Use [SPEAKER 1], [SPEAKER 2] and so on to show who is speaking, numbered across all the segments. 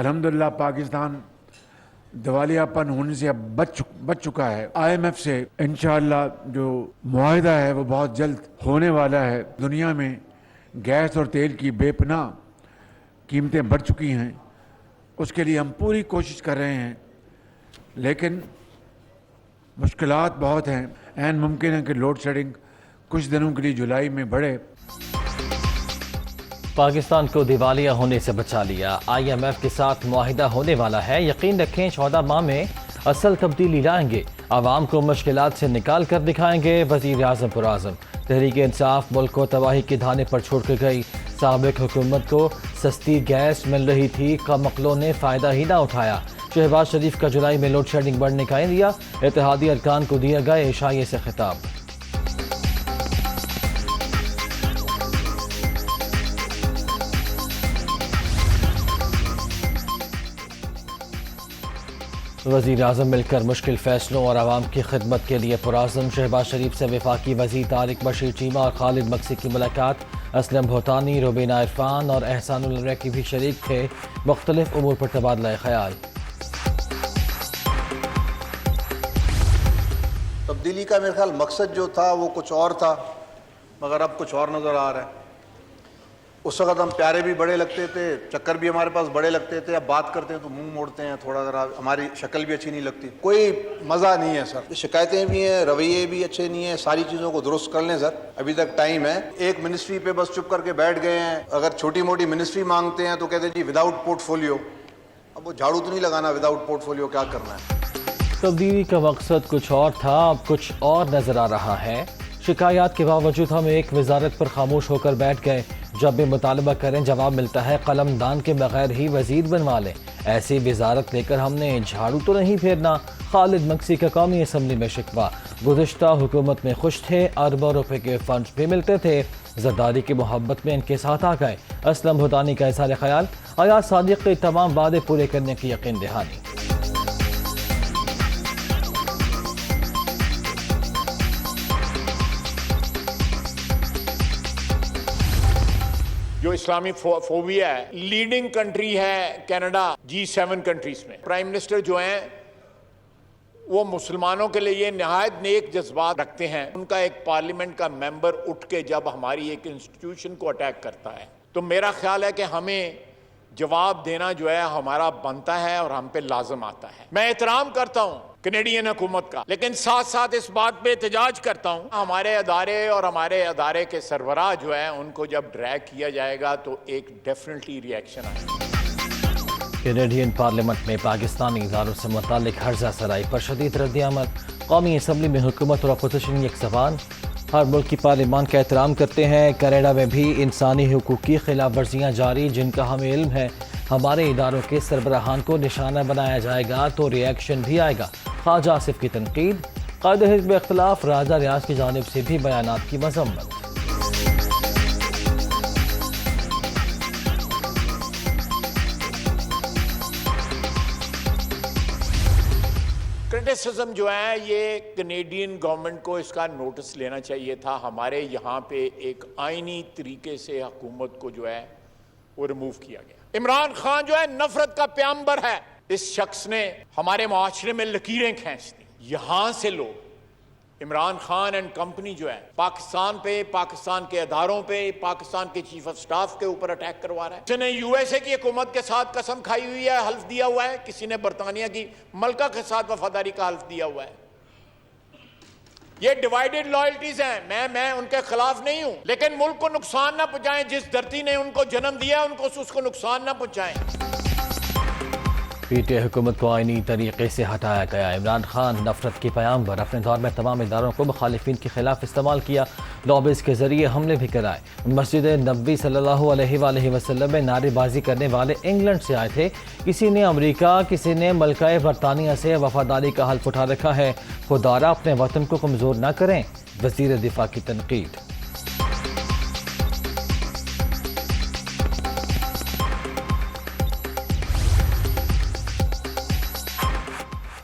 [SPEAKER 1] الحمدللہ پاکستان دیوالیاپن ہونے سے اب بچ چکا ہے. IMF سے انشاءاللہ جو معاہدہ ہے وہ بہت جلد ہونے والا ہے. دنیا میں گیس اور تیل کی بے پناہ قیمتیں بڑھ چکی ہیں. اس کے لیے ہم پوری کوشش کر رہے ہیں، لیکن مشکلات بہت ہیں. عین ممکن ہے کہ لوڈ شیڈنگ کچھ دنوں کے لیے جولائی میں بڑھے.
[SPEAKER 2] پاکستان کو دیوالیہ ہونے سے بچا لیا. IMF کے ساتھ معاہدہ ہونے والا ہے. یقین رکھیں 14 ماہ میں اصل تبدیلی لائیں گے. عوام کو مشکلات سے نکال کر دکھائیں گے. وزیر اعظم پراعظم. تحریک انصاف ملک کو تباہی کے دھانے پر چھوڑ کر گئی. سابق حکومت کو سستی گیس مل رہی تھی، کم عقلوں نے فائدہ ہی نہ اٹھایا. شہباز شریف کا جولائی میں لوڈ شیڈنگ بڑھنے کا عندیہ. اتحادی ارکان کو دیا گیا عشائیے سے خطاب. وزیر اعظم مل کر مشکل فیصلوں اور عوام کی خدمت کے لیے پرعزم. شہباز شریف سے وفاقی وزیر طارق بشیر چیمہ اور خالد مکسی کی ملاقات. اسلم بھوتانی، روبینہ عرفان اور احسان الرحی بھی شریک تھے. مختلف امور پر تبادلہ خیال.
[SPEAKER 3] تبدیلی کا میرے خیال مقصد جو تھا وہ کچھ اور تھا، مگر اب کچھ اور نظر آ رہا ہے. اس وقت ہم پیارے بھی بڑے لگتے تھے، چکر بھی ہمارے پاس بڑے لگتے تھے. اب بات کرتے ہیں تو منہ موڑتے ہیں، تھوڑا ذرا ہماری شکل بھی اچھی نہیں لگتی. کوئی مزہ نہیں ہے سر. شکایتیں بھی ہیں، رویے بھی اچھے نہیں ہیں. ساری چیزوں کو درست کر لیں سر، ابھی تک ٹائم ہے. ایک منسٹری پہ بس چپ کر کے بیٹھ گئے ہیں. اگر چھوٹی موٹی منسٹری مانگتے ہیں تو کہتے ہیں جی وداؤٹ پورٹ فولیو. اب وہ جھاڑو تو نہیں لگانا وداؤٹ پورٹ فولیو، کیا کرنا ہے.
[SPEAKER 2] تبدیلی کا مقصد کچھ اور تھا، اب کچھ اور نظر آ رہا ہے. شکایات کے باوجود ہم ایک وزارت پر خاموش ہو کر بیٹھ گئے. جب بھی مطالبہ کریں جواب ملتا ہے قلم دان کے بغیر ہی وزیر بنوا لیں. ایسی وزارت لے کر ہم نے جھاڑو تو نہیں پھیرنا. خالد مکسی کا قومی اسمبلی میں شکوہ. گزشتہ حکومت میں خوش تھے، اربوں روپے کے فنڈز بھی ملتے تھے. زرداری کی محبت میں ان کے ساتھ آ گئے. اسلم بھوتانی کا اظہار خیال. ایاز صادق کے تمام وعدے پورے کرنے کی یقین دہانی.
[SPEAKER 4] جو اسلامی فوبیا ہے، لیڈنگ کنٹری ہے کینیڈا G7 کنٹریز میں. پرائم منسٹر جو ہیں وہ مسلمانوں کے لیے نہایت نیک جذبات رکھتے ہیں. ان کا ایک پارلیمنٹ کا ممبر اٹھ کے جب ہماری ایک انسٹیٹیوشن کو اٹیک کرتا ہے تو میرا خیال ہے کہ ہمیں جواب دینا جو ہے ہمارا بنتا ہے اور ہم پہ لازم آتا ہے. میں احترام کرتا ہوں کینیڈین حکومت کا، لیکن ساتھ ساتھ اس بات پہ احتجاج کرتا ہوں ہمارے ادارے اور ہمارے ادارے کے سربراہ جو ہیں ان کو جب ڈریگ کیا جائے گا تو ایک ڈیفینیٹلی ریئیکشن آئے گا.
[SPEAKER 2] کینیڈین پارلیمنٹ میں پاکستانی اداروں سے متعلق ہرزہ سرائی پر شدید رد عمل. قومی اسمبلی میں حکومت اور اپوزیشن یک زبان. ہر ملک کی پارلیمان کا احترام کرتے ہیں. کینیڈا میں بھی انسانی حقوق کی خلاف ورزیاں جاری جن کا ہمیں علم ہے. ہمارے اداروں کے سربراہان کو نشانہ بنایا جائے گا تو ریئیکشن بھی آئے گا. خواجہ آصف کی تنقید. قائد حزب اختلاف راجہ ریاض کی جانب سے بھی بیانات کی مذمت.
[SPEAKER 4] کرٹیسزم جو ہے یہ کینیڈین گورنمنٹ کو اس کا نوٹس لینا چاہیے تھا. ہمارے یہاں پہ ایک آئینی طریقے سے حکومت کو جو ہے وہ ریموو کیا گیا. عمران خان جو ہے نفرت کا پیامبر ہے. اس شخص نے ہمارے معاشرے میں لکیریں کھینچ دی. یہاں سے لوگ عمران خان اینڈ کمپنی جو ہے پاکستان پہ، پاکستان کے اداروں پہ، پاکستان کے چیف آف سٹاف کے اوپر اٹیک کروا رہا ہے. کسی نے USA کی حکومت کے ساتھ قسم کھائی ہوئی ہے، حلف دیا ہوا ہے. کسی نے برطانیہ کی ملکہ کے ساتھ وفاداری کا حلف دیا ہوا ہے. یہ ڈیوائیڈڈ لائلٹیز ہیں. میں ان کے خلاف نہیں ہوں، لیکن ملک کو نقصان نہ پہنچائیں. جس دھرتی نے ان کو جنم دیا ان کو اس کو نقصان نہ پہنچائیں.
[SPEAKER 2] پی ٹی آئی حکومت کو آئینی طریقے سے ہٹایا گیا. عمران خان نفرت کے پیام پر اپنے دور میں تمام اداروں کو مخالفین کے خلاف استعمال کیا. لابیز کے ذریعے حملے بھی کرائے. مسجد نبوی صلی اللہ علیہ وآلہ وسلم میں نعرے بازی کرنے والے انگلینڈ سے آئے تھے. کسی نے امریکہ، کسی نے ملکہ برطانیہ سے وفاداری کا حلف اٹھا رکھا ہے. خدارا اپنے وطن کو کمزور نہ کریں. وزیر دفاع کی تنقید.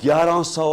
[SPEAKER 5] 1100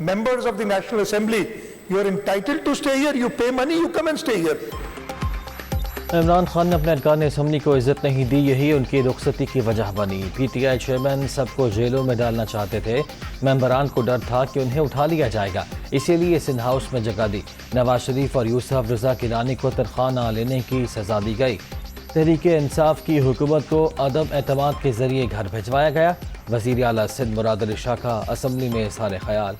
[SPEAKER 6] members of the National Assembly, you are entitled to stay here. You pay money, you come and stay here.
[SPEAKER 2] Imran Khan نے اپنے ارکان اسمبلی کو عزت نہیں دی، یہی ان کی رخصتی کی وجہ بنی۔ پی ٹی آئی چیئرمین سب کو جیلوں میں ڈالنا چاہتے تھے، ممبران کو ڈر تھا کہ انہیں اٹھا لیا جائے گا، اسی لیے سندھ ہاؤس میں جگہ دی۔ نواز شریف اور یوسف رضا گیلانی کو تنخواہ نہ لینے کی سزا دی گئی۔ تحریک انصاف کی حکومت کو عدم اعتماد کے ذریعے گھر بھجوایا گیا۔ وزیر اعلیٰ سندھ مراد علی شاہ کا اسمبلی میں اظہار خیال۔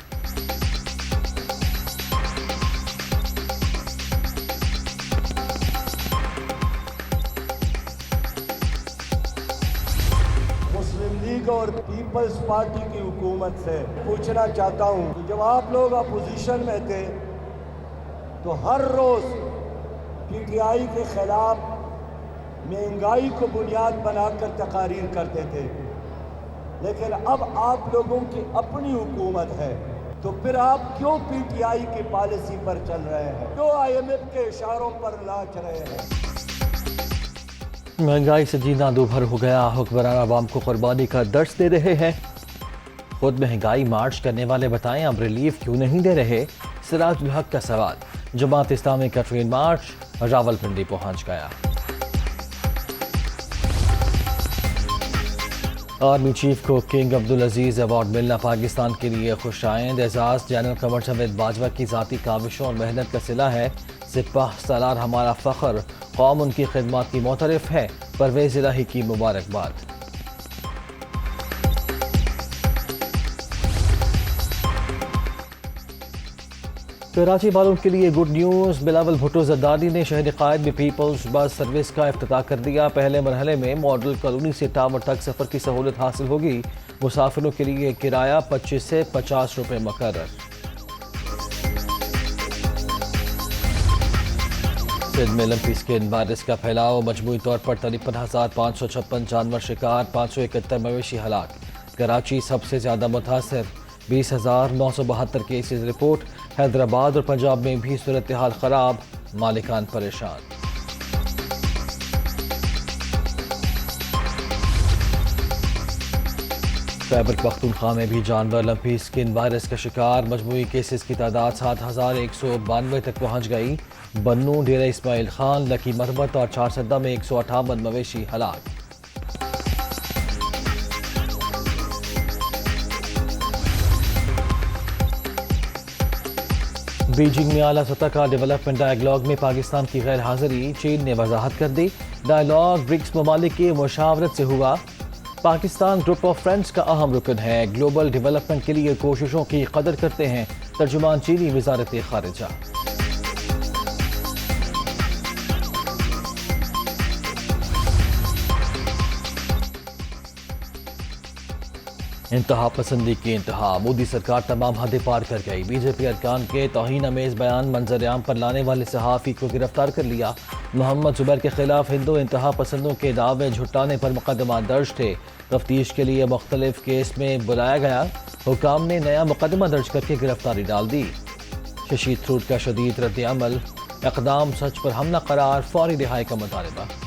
[SPEAKER 7] اور پیپلز پارٹی کی حکومت سے پوچھنا چاہتا ہوں کہ جب آپ لوگ اپوزیشن میں تھے تو ہر روز پی ٹی آئی کے خلاف مہنگائی کو بنیاد بنا کر تقاریر کرتے تھے، لیکن اب آپ لوگوں کی اپنی حکومت ہے تو پھر آپ کیوں پی ٹی آئی کی پالیسی پر چل رہے ہیں، کیوں آئی ایم ایف کے اشاروں پر ناچ رہے ہیں؟
[SPEAKER 2] مہنگائی سے جینا دوبھر ہو گیا، حکمران عوام کو قربانی کا درس دے رہے ہیں۔ خود مہنگائی مارچ کرنے والے بتائیں اب ریلیف کیوں نہیں دے رہے؟ سراج الحق کا سوال۔ جماعت اسلامی کا ٹرین مارچ راولپنڈی پہنچ گیا۔ آرمی چیف کو کنگ عبدالعزیز ایوارڈ ملنا پاکستان کے لیے خوش آئند اعزاز۔ جنرل قمر جاوید باجوہ کی ذاتی کاوشوں اور محنت کا صلہ ہے۔ سپاہ سالار ہمارا فخر، قوم ان کی خدمات کی معترف ہے۔ پرویز الہی کی مبارکباد۔ کراچی والوں کے لیے گڈ نیوز، بلاول بھٹو زرداری نے شہر قائد میں پیپلز بس سروس کا افتتاح کر دیا۔ پہلے مرحلے میں ماڈل کالونی سے ٹاور تک سفر کی سہولت حاصل ہوگی۔ مسافروں کے لیے کرایہ 25 سے 50 روپے مقرر۔ سندھ میں لمپی اسکن وائرس کا پھیلاؤ، مجموعی طور پر 53,556 جانور شکار، 571 مویشی ہلاک۔ کراچی سب سے زیادہ متاثر، 20,972 کیسز رپورٹ۔ حیدرآباد اور پنجاب میں بھی صورتحال خراب، مالکان پریشان۔ خیبر پختونخوا میں بھی جانور لمپی اسکن وائرس کا شکار، مجموعی کیسز کی تعداد 7,192 تک پہنچ گئی۔ بنوں، ڈیرہ اسماعیل خان، لکی مربت اور 4 میں 158 مویشی ہلاک۔ بیجنگ میں اعلیٰ سطح کا ڈیولپمنٹ ڈائیلاگ میں پاکستان کی غیر حاضری، چین نے وضاحت کر دی۔ ڈائیلاگ برکس ممالک کی مشاورت سے ہوا۔ پاکستان گروپ آف فرینڈز کا اہم رکن ہے، گلوبل ڈیولپمنٹ کے لیے کوششوں کی قدر کرتے ہیں۔ ترجمان چینی وزارت خارجہ۔ انتہا پسندی کی انتہا، مودی سرکار تمام حدیں پار کر گئی۔ بی جے پی ارکان کے توہین آمیز بیان منظر عام پر لانے والے صحافی کو گرفتار کر لیا۔ محمد زبیر کے خلاف ہندو انتہا پسندوں کے دعوے جھٹلانے پر مقدمات درج تھے۔ تفتیش کے لیے مختلف کیس میں بلایا گیا، حکام نے نیا مقدمہ درج کر کے گرفتاری ڈال دی۔ ششی تھرور کا شدید رد عمل، اقدام سچ پر حملہ قرار، فوری رہائی کا مطالبہ۔